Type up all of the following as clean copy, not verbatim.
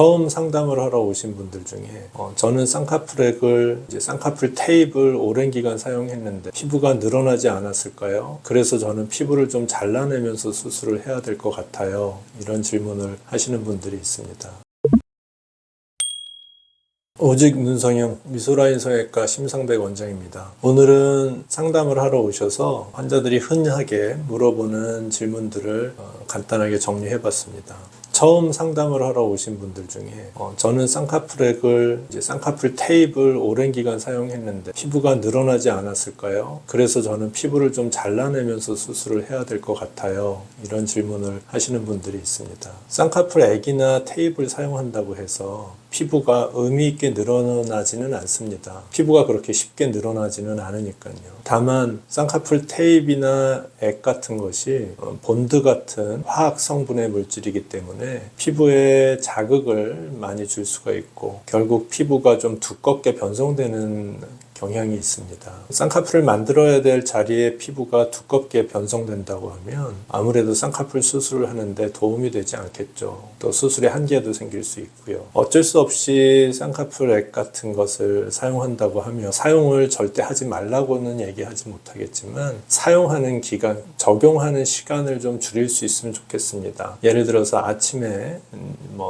처음 상담을 하러 오신 분들 중에 저는 쌍꺼풀액을 쌍꺼풀 테이프를 오랜 기간 사용했는데 피부가 늘어나지 않았을까요? 그래서 저는 피부를 좀 잘라내면서 수술을 해야 될 것 같아요. 이런 질문을 하시는 분들이 있습니다. 오직 눈성형 미소라인 성형외과 심상백 원장입니다. 오늘은 상담을 하러 오셔서 환자들이 흔하게 물어보는 질문들을 간단하게 정리해 봤습니다. 처음 상담을 하러 오신 분들 중에 저는 쌍꺼풀액을 쌍꺼풀 테이프를 오랜 기간 사용했는데 피부가 늘어나지 않았을까요? 그래서 저는 피부를 좀 잘라내면서 수술을 해야 될 것 같아요. 이런 질문을 하시는 분들이 있습니다. 쌍꺼풀 액이나 테이프를 사용한다고 해서 피부가 의미 있게 늘어나지는 않습니다. 피부가 그렇게 쉽게 늘어나지는 않으니까요. 다만 쌍꺼풀 테이프나 액 같은 것이 본드 같은 화학 성분의 물질이기 때문에 피부에 자극을 많이 줄 수가 있고 결국 피부가 좀 두껍게 변성되는 경향이 있습니다. 쌍꺼풀을 만들어야 될 자리에 피부가 두껍게 변성된다고 하면 아무래도 쌍꺼풀 수술을 하는데 도움이 되지 않겠죠. 또 수술의 한계도 생길 수 있고요. 어쩔 수 없이 쌍꺼풀 액 같은 것을 사용한다고 하면 사용을 절대 하지 말라고는 얘기하지 못하겠지만 사용하는 기간, 적용하는 시간을 좀 줄일 수 있으면 좋겠습니다. 예를 들어서 아침에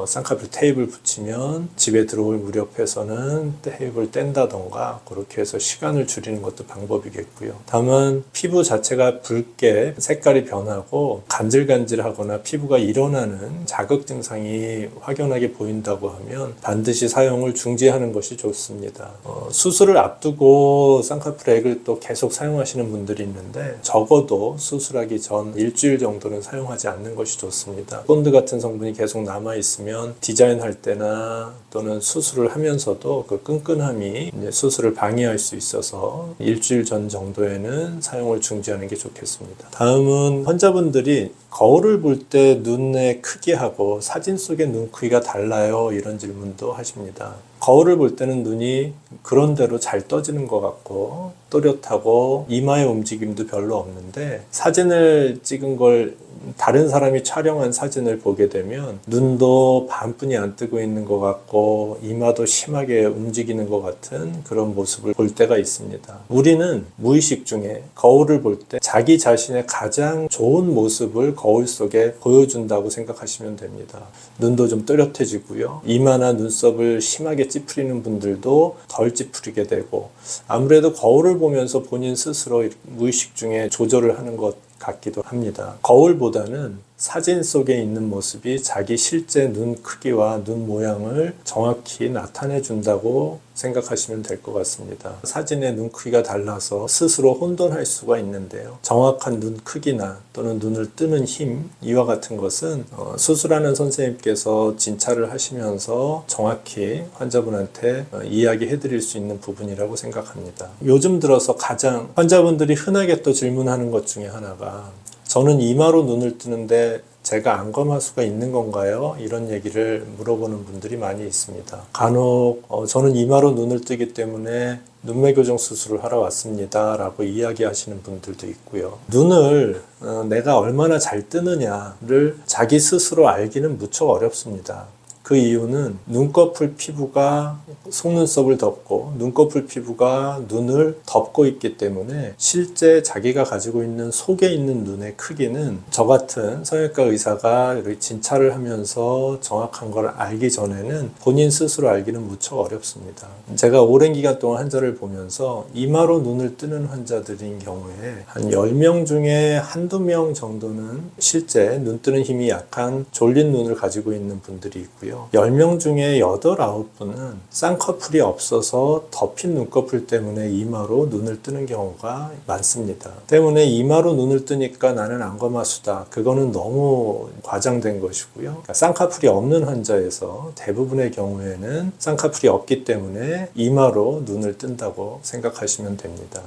쌍꺼풀 테이프를 붙이면 집에 들어올 무렵에서는 테이프를 뗀다던가 그렇게 해서 시간을 줄이는 것도 방법이겠고요. 다만 피부 자체가 붉게 색깔이 변하고 간질간질하거나 피부가 일어나는 자극 증상이 확연하게 보인다고 하면 반드시 사용을 중지하는 것이 좋습니다. 수술을 앞두고 쌍꺼풀 액을 또 계속 사용하시는 분들이 있는데 적어도 수술하기 전 일주일 정도는 사용하지 않는 것이 좋습니다. 본드 같은 성분이 계속 남아있으면 디자인할 때나 또는 수술을 하면서도 그 끈끈함이 수술을 방해할 수 있어서 일주일 전 정도에는 사용을 중지하는 게 좋겠습니다. 다음은 환자분들이 거울을 볼 때 눈의 크기하고 사진 속의 눈 크기가 달라요? 이런 질문도 하십니다. 거울을 볼 때는 눈이 그런대로 잘 떠지는 것 같고 또렷하고 이마의 움직임도 별로 없는데 사진을 찍은 걸 다른 사람이 촬영한 사진을 보게 되면 눈도 반뿐이 안 뜨고 있는 것 같고 이마도 심하게 움직이는 것 같은 그런 모습을 볼 때가 있습니다. 우리는 무의식 중에 거울을 볼 때 자기 자신의 가장 좋은 모습을 거울 속에 보여준다고 생각하시면 됩니다. 눈도 좀 또렷해지고요. 이마나 눈썹을 심하게 찌푸리는 분들도 덜 찌푸리게 되고 아무래도 거울을 보면서 본인 스스로 무의식 중에 조절을 하는 것 같기도 합니다. 거울보다는 사진 속에 있는 모습이 자기 실제 눈 크기와 눈 모양을 정확히 나타내 준다고 생각하시면 될 것 같습니다. 사진의 눈 크기가 달라서 스스로 혼돈할 수가 있는데요. 정확한 눈 크기나 또는 눈을 뜨는 힘, 이와 같은 것은 수술하는 선생님께서 진찰을 하시면서 정확히 환자분한테 이야기해 드릴 수 있는 부분이라고 생각합니다. 요즘 들어서 가장 환자분들이 흔하게 또 질문하는 것 중에 하나가 저는 이마로 눈을 뜨는데 제가 안검하수가 있는 건가요? 이런 얘기를 물어보는 분들이 많이 있습니다. 간혹 저는 이마로 눈을 뜨기 때문에 눈매 교정 수술을 하러 왔습니다 라고 이야기하시는 분들도 있고요. 눈을 내가 얼마나 잘 뜨느냐를 자기 스스로 알기는 무척 어렵습니다. 그 이유는 눈꺼풀 피부가 속눈썹을 덮고 눈꺼풀 피부가 눈을 덮고 있기 때문에 실제 자기가 가지고 있는 속에 있는 눈의 크기는 저 같은 성형외과 의사가 진찰을 하면서 정확한 걸 알기 전에는 본인 스스로 알기는 무척 어렵습니다. 제가 오랜 기간 동안 환자를 보면서 이마로 눈을 뜨는 환자들인 경우에 한 10명 중에 한두 명 정도는 실제 눈 뜨는 힘이 약한 졸린 눈을 가지고 있는 분들이 있고요. 10명 중에 8, 9분은 쌍꺼풀이 없어서 덮인 눈꺼풀 때문에 이마로 눈을 뜨는 경우가 많습니다. 때문에 이마로 눈을 뜨니까 나는 안검하수다. 그거는 너무 과장된 것이고요. 그러니까 쌍꺼풀이 없는 환자에서 대부분의 경우에는 쌍꺼풀이 없기 때문에 이마로 눈을 뜬다고 생각하시면 됩니다.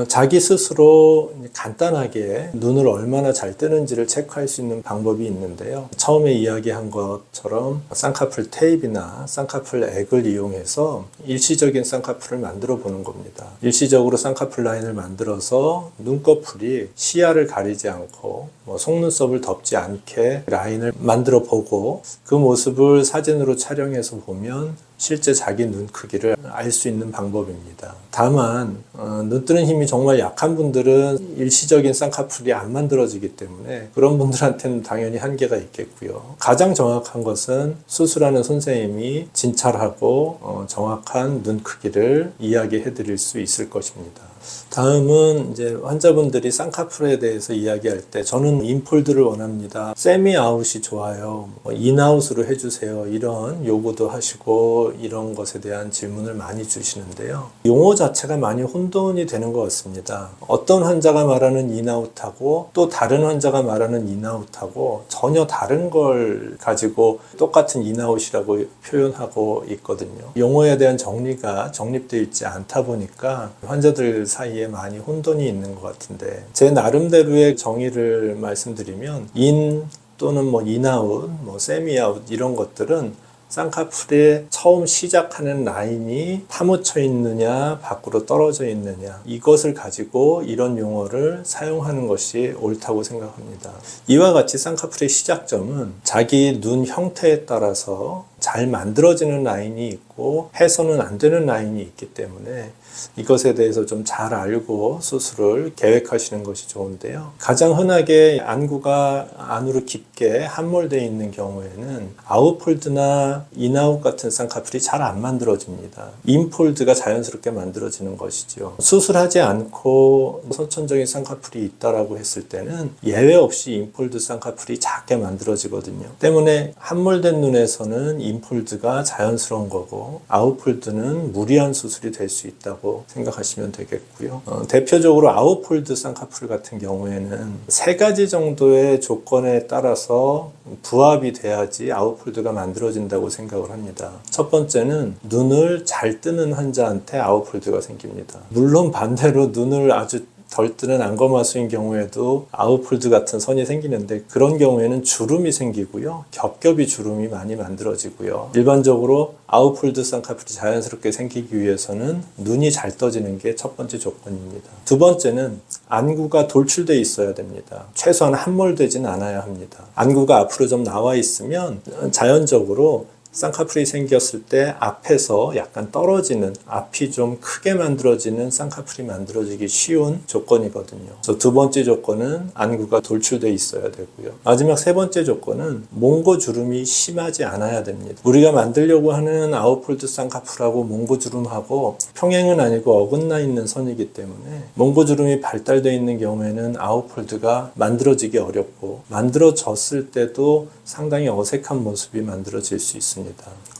자기 스스로 간단하게 눈을 얼마나 잘 뜨는지를 체크할 수 있는 방법이 있는데요. 처음에 이야기한 것처럼 쌍꺼풀 쌍꺼풀 테이프나 쌍꺼풀 액을 이용해서 일시적인 쌍꺼풀을 만들어 보는 겁니다. 일시적으로 쌍꺼풀 라인을 만들어서 눈꺼풀이 시야를 가리지 않고 속눈썹을 덮지 않게 라인을 만들어 보고 그 모습을 사진으로 촬영해서 보면 실제 자기 눈 크기를 알 수 있는 방법입니다. 다만 눈 뜨는 힘이 정말 약한 분들은 일시적인 쌍꺼풀이 안 만들어지기 때문에 그런 분들한테는 당연히 한계가 있겠고요. 가장 정확한 것은 수술하는 선생님이 진찰하고 정확한 눈 크기를 이야기해 드릴 수 있을 것입니다. 다음은 이제 환자분들이 쌍꺼풀에 대해서 이야기할 때 저는 인폴드를 원합니다. 세미 아웃이 좋아요. 인아웃으로 해주세요. 이런 요구도 하시고 이런 것에 대한 질문을 많이 주시는데요. 용어 자체가 많이 혼돈이 되는 것 같습니다. 어떤 환자가 말하는 인아웃하고 또 다른 환자가 말하는 인아웃하고 전혀 다른 걸 가지고 똑같은 인아웃이라고 표현하고 있거든요. 용어에 대한 정리가 정립되어 있지 않다 보니까 환자들 사이에 많이 혼돈이 있는 것 같은데 제 나름대로의 정의를 말씀드리면 인 또는 인아웃, 세미아웃 이런 것들은 쌍꺼풀에 처음 시작하는 라인이 파묻혀 있느냐 밖으로 떨어져 있느냐 이것을 가지고 이런 용어를 사용하는 것이 옳다고 생각합니다. 이와 같이 쌍꺼풀의 시작점은 자기 눈 형태에 따라서 잘 만들어지는 라인이 있고 해서는 안 되는 라인이 있기 때문에 이것에 대해서 좀 잘 알고 수술을 계획하시는 것이 좋은데요. 가장 흔하게 안구가 안으로 깊게 함몰되어 있는 경우에는 아웃폴드나 인아웃 같은 쌍꺼풀이 잘 안 만들어집니다. 인폴드가 자연스럽게 만들어지는 것이죠. 수술하지 않고 선천적인 쌍꺼풀이 있다라고 했을 때는 예외 없이 인폴드 쌍꺼풀이 작게 만들어지거든요. 때문에 함몰된 눈에서는 인폴드가 자연스러운 거고 아웃폴드는 무리한 수술이 될 수 있다고 생각하시면 되겠고요. 대표적으로 아웃폴드 쌍꺼풀 같은 경우에는 세 가지 정도의 조건에 따라서 부합이 돼야지 아웃폴드가 만들어진다고 생각을 합니다. 첫 번째는 눈을 잘 뜨는 환자한테 아웃폴드가 생깁니다. 물론 반대로 눈을 아주 덜 뜨는 안검하수인 경우에도 아웃폴드 같은 선이 생기는데 그런 경우에는 주름이 생기고요. 겹겹이 주름이 많이 만들어지고요. 일반적으로 아웃폴드 쌍꺼풀이 자연스럽게 생기기 위해서는 눈이 잘 떠지는 게 첫 번째 조건입니다. 두 번째는 안구가 돌출되어 있어야 됩니다. 최소한 함몰되지는 않아야 합니다. 안구가 앞으로 좀 나와 있으면 자연적으로 쌍꺼풀이 생겼을 때 앞에서 약간 떨어지는 앞이 좀 크게 만들어지는 쌍꺼풀이 만들어지기 쉬운 조건이거든요. 그래서 두 번째 조건은 안구가 돌출되어 있어야 되고요. 마지막 세 번째 조건은 몽고주름이 심하지 않아야 됩니다. 우리가 만들려고 하는 아웃폴드 쌍꺼풀하고 몽고주름하고 평행은 아니고 어긋나 있는 선이기 때문에 몽고주름이 발달되어 있는 경우에는 아웃폴드가 만들어지기 어렵고 만들어졌을 때도 상당히 어색한 모습이 만들어질 수 있습니다.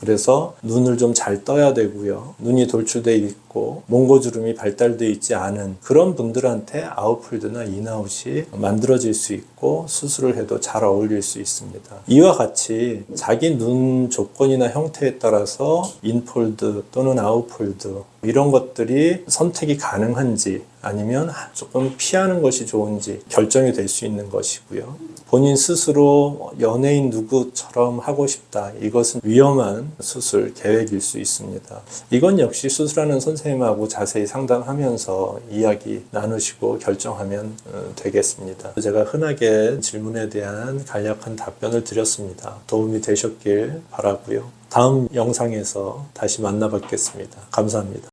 그래서 눈을 좀 잘 떠야 되고요. 눈이 돌출되어 있고 몽고주름이 발달되어 있지 않은 그런 분들한테 아웃폴드나 인아웃이 만들어질 수 있고 수술을 해도 잘 어울릴 수 있습니다. 이와 같이 자기 눈 조건이나 형태에 따라서 인폴드 또는 아웃폴드 이런 것들이 선택이 가능한지 아니면 조금 피하는 것이 좋은지 결정이 될 수 있는 것이고요. 본인 스스로 연예인 누구처럼 하고 싶다. 이것은 위험한 수술 계획일 수 있습니다. 이건 역시 수술하는 선생님하고 자세히 상담하면서 이야기 나누시고 결정하면 되겠습니다. 제가 흔하게 질문에 대한 간략한 답변을 드렸습니다. 도움이 되셨길 바라고요. 다음 영상에서 다시 만나 뵙겠습니다. 감사합니다.